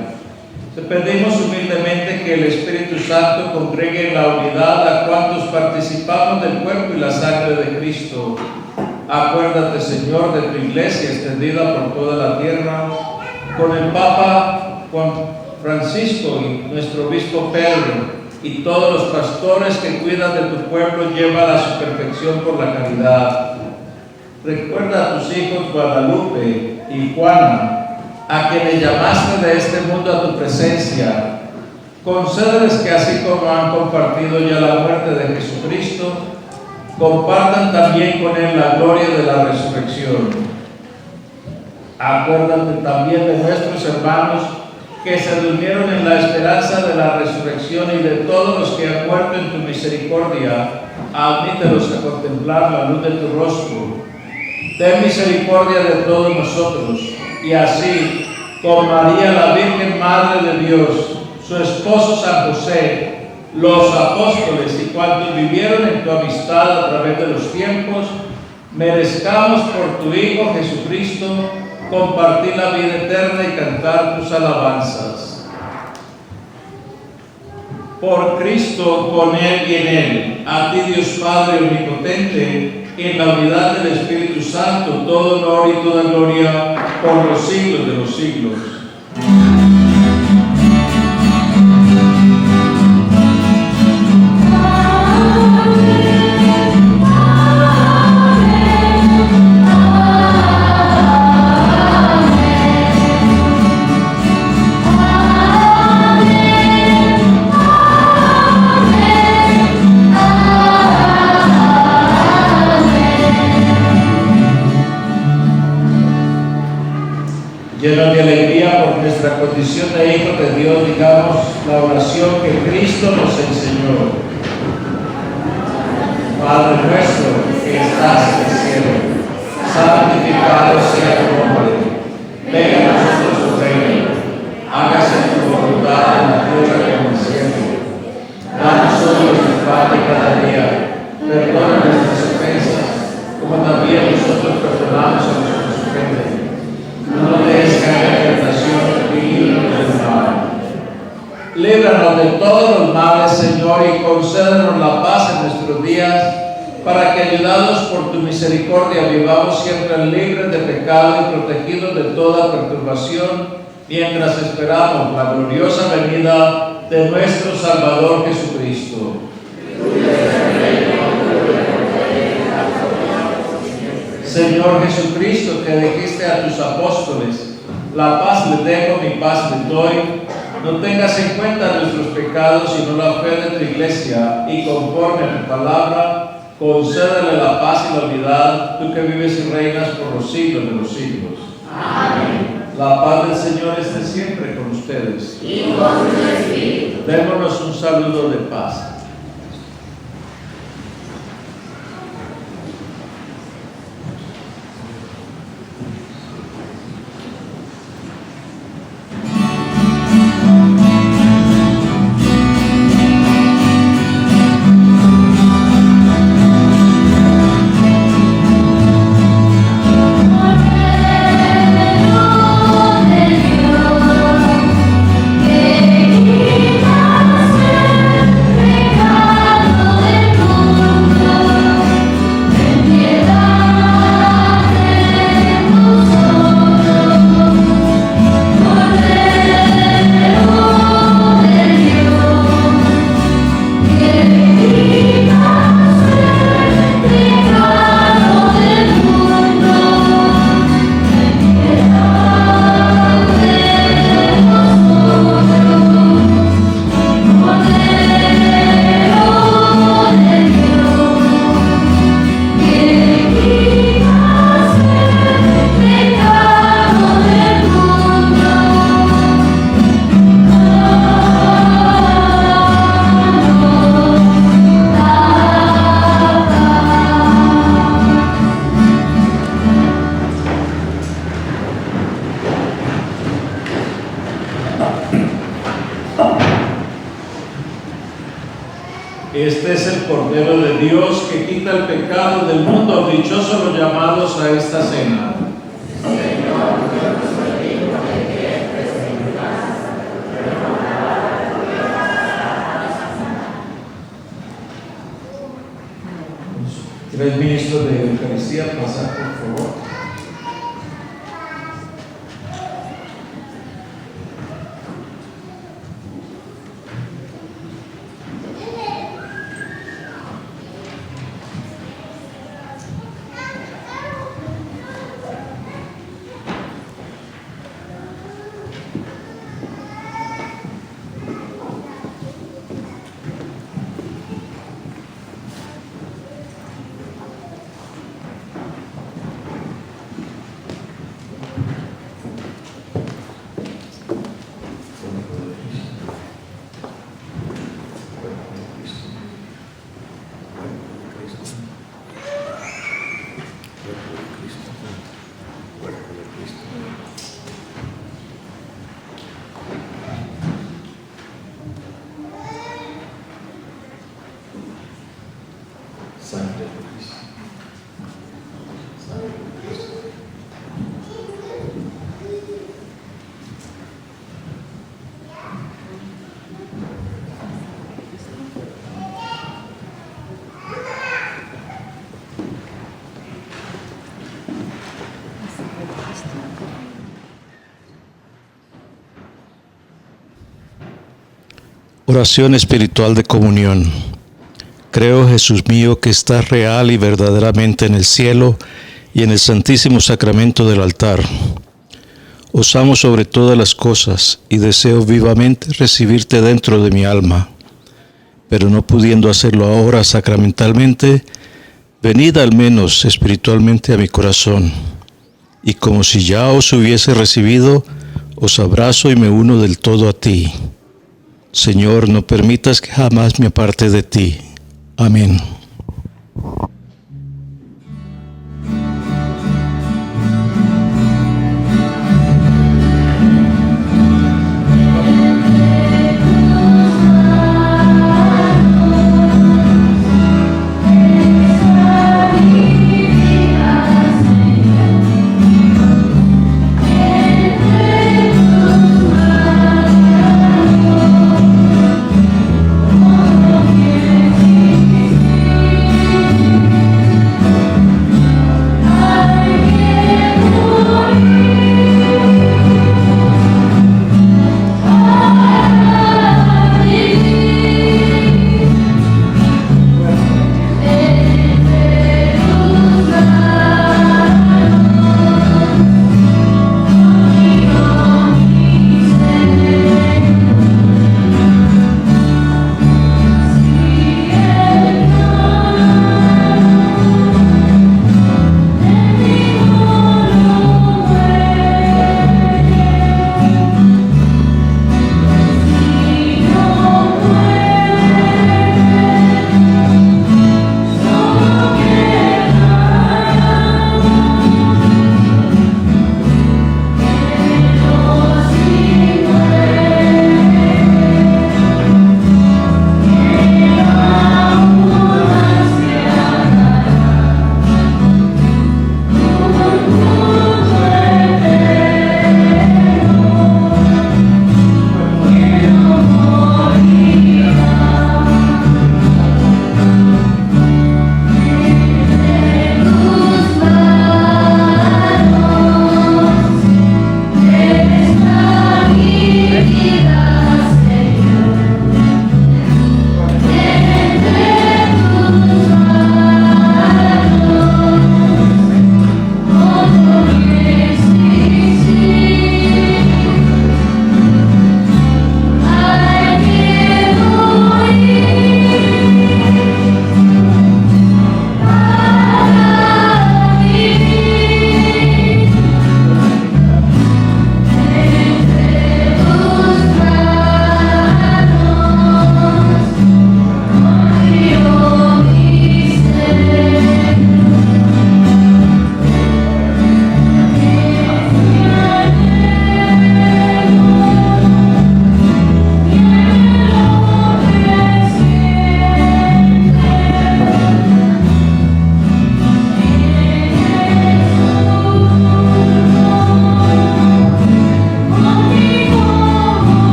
Te pedimos humildemente que el Espíritu Santo congregue en la unidad a cuantos participamos del cuerpo y la sangre de Cristo. Acuérdate, Señor, de tu iglesia extendida por toda la tierra, con el Papa Juan Francisco y nuestro obispo Pedro, y todos los pastores que cuidan de tu pueblo, lleva a su perfección por la caridad. Recuerda a tus hijos Guadalupe y Juana, a quienes llamaste de este mundo a tu presencia. Concédeles que así como han compartido ya la muerte de Jesucristo, compartan también con Él la gloria de la resurrección. Acuérdate también de nuestros hermanos que se durmieron en la esperanza de la resurrección y de todos los que han muerto en tu misericordia. Admítelos a contemplar la luz de tu rostro. Ten misericordia de todos nosotros, y así, con María, la Virgen Madre de Dios, su esposo San José, los apóstoles y cuantos vivieron en tu amistad a través de los tiempos, merezcamos por tu Hijo Jesucristo compartir la vida eterna y cantar tus alabanzas. Por Cristo, con Él y en Él, a ti Dios Padre omnipotente, en la unidad del Espíritu Santo, todo honor y toda gloria por los siglos de los siglos. Llenos de alegría por nuestra condición de hijos de Dios, digamos la oración que Cristo nos enseñó. Padre nuestro que estás en el cielo, santificado sea tu nombre. Venga a nosotros tu reino. Hágase tu voluntad en la tierra como en el cielo. Danos hoy nuestro pan de cada día. Perdona nuestras ofensas, como también nosotros perdonamos a los que nos ofenden. No nos dejes caer en tentación y líbranos del mal. Líbranos de todos los males, Señor, y concédenos la paz en nuestros días, para que, ayudados por tu misericordia, vivamos siempre libres de pecado y protegidos de toda perturbación, mientras esperamos la gloriosa venida de nuestro Salvador Jesucristo. Señor Jesucristo, que dijiste a tus apóstoles, la paz les dejo, mi paz les doy, no tengas en cuenta nuestros pecados, sino la fe de tu iglesia, y conforme a tu palabra, concédele la paz y la unidad, tú que vives y reinas por los siglos de los siglos. Amén. La paz del Señor esté siempre con ustedes. Y con tu espíritu. Démonos un saludo de paz. Este es el Cordero de Dios que quita el pecado del mundo. Dichosos los llamados a esta cena. Señor, ¿Podría el ministro de Eucaristía pasar, por favor? Sangre de Cristo. Sangre de Cristo. Oración espiritual de comunión. Creo, Jesús mío, que estás real y verdaderamente en el cielo y en el santísimo sacramento del altar. Os amo sobre todas las cosas y deseo vivamente recibirte dentro de mi alma. Pero no pudiendo hacerlo ahora sacramentalmente, venid al menos espiritualmente a mi corazón. Y como si ya os hubiese recibido, os abrazo y me uno del todo a ti. Señor, no permitas que jamás me aparte de ti. Amén.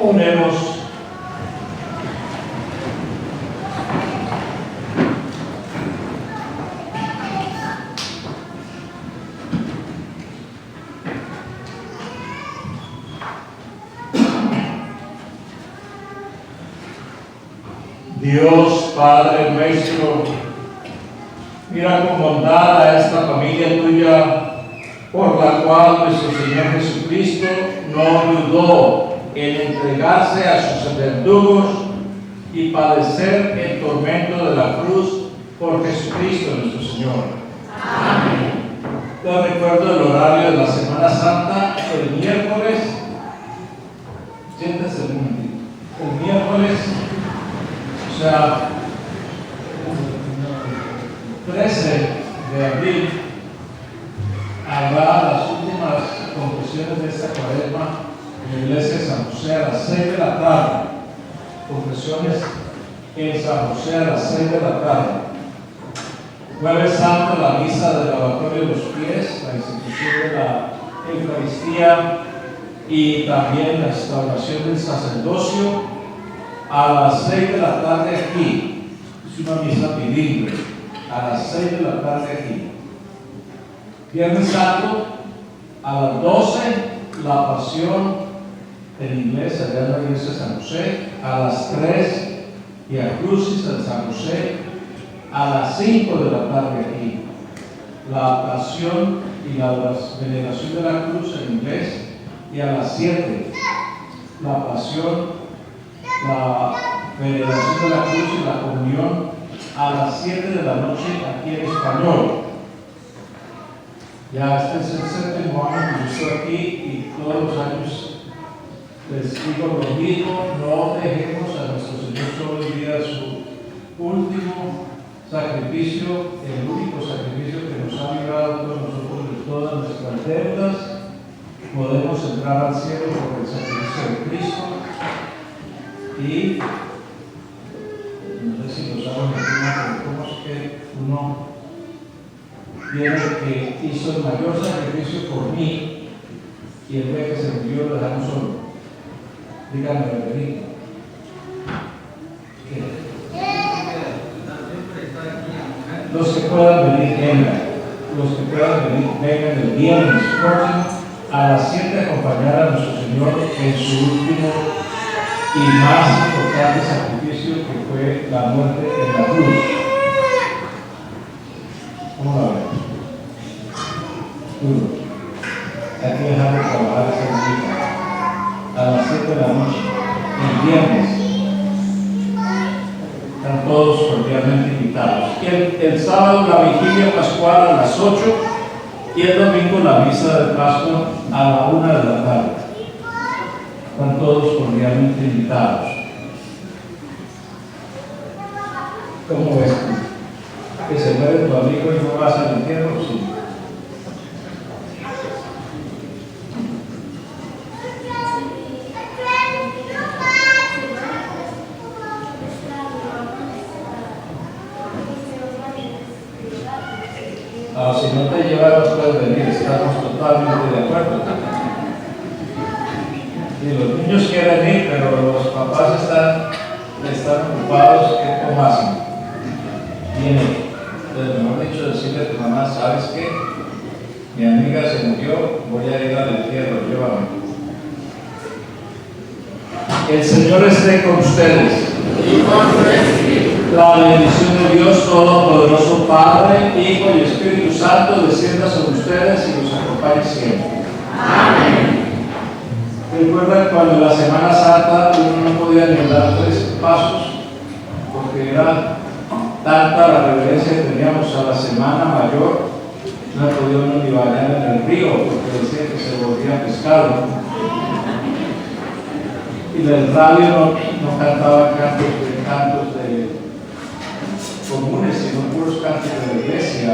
Oremos. Dios Padre nuestro, mira con bondad a esta familia tuya, por la cual nuestro Señor Jesucristo no dudó en entregarse a sus verdugos y padecer el tormento de la cruz por Jesucristo nuestro Señor. Amén. Te recuerdo el horario de la Semana Santa, el miércoles, siéntese un momentito, el miércoles, o sea, 13 de abril, habrá las últimas confesiones de esta cuaresma en la iglesia de San José a las 6 de la tarde. Confesiones en San José a las 6 de la tarde. Jueves Santo, la misa del lavatorio de los pies, la institución de la Eucaristía y también la instauración del sacerdocio a las 6 de la tarde aquí. Es una misa bilingüe, a las 6 de la tarde aquí. Viernes Santo, a las 12, la pasión en inglés allá en la iglesia de San José, a las 3, y a Crucis en San José, a las 5 de la tarde aquí. La pasión y la veneración de la cruz en inglés, y a las 7, la pasión, la veneración de la cruz y la comunión a las 7 de la noche aquí en español. Ya este es el séptimo año que yo estoy aquí y todos los años les digo lo mismo: no dejemos a nuestro Señor solo el día de su último sacrificio, el único sacrificio que nos ha librado a todos nosotros de todas nuestras deudas. Podemos entrar al cielo por el sacrificio de Cristo. Y no sé si lo saben, pero ¿cómo es que uno tiene que hizo el mayor sacrificio por mí y el día que se murió lo dejamos solo? Díganme, Benito. Los que puedan venir, vengan. Los que puedan venir, vengan el viernes próximo a las 7 a acompañar a nuestro Señor en su último y más importante sacrificio, que fue la muerte en la cruz. ¿Cómo la ven? Duro. Hay que dejar de trabajar ese día. A las 7 de la noche, el viernes. Están todos cordialmente invitados. El sábado la vigilia pascual a las 8 y el domingo la misa de Pascua a la 1 de la tarde. Están todos cordialmente invitados. ¿Cómo ves tú? ¿Que se muere tu amigo y no vas al infierno? Sí. Si no te lleva, no puedes venir, estamos totalmente de acuerdo. Y los niños quieren ir, pero los papás están ocupados. ¿Cómo hacen? Vienen. Entonces, mejor dicho, decirle a tu mamá: ¿sabes qué? Mi amiga se murió, voy a ir al entierro, llévame. El Señor esté con ustedes. La bendición de Dios Todopoderoso, Padre, Hijo y Espíritu Santo, descienda sobre ustedes y los acompañe siempre. Amén. Recuerda cuando en la Semana Santa uno no podía ni dar 3 pasos porque era tanta la reverencia que teníamos a la Semana Mayor, no podía uno ni bañar en el río porque decía que se volvía pescado. Y el radio no cantaba cantos de comunes, sino puros cantos de la iglesia.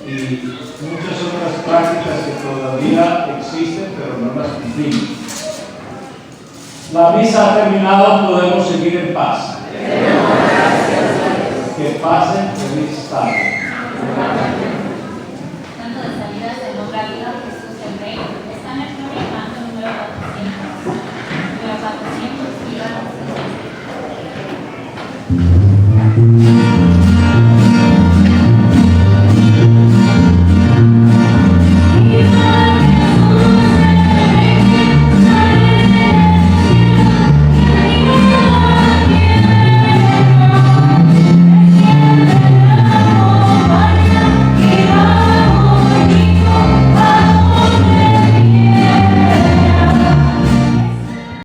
Y muchas otras prácticas que todavía existen, pero no las cumplimos. La misa ha terminado, podemos seguir en paz. Que pasen feliz tarde.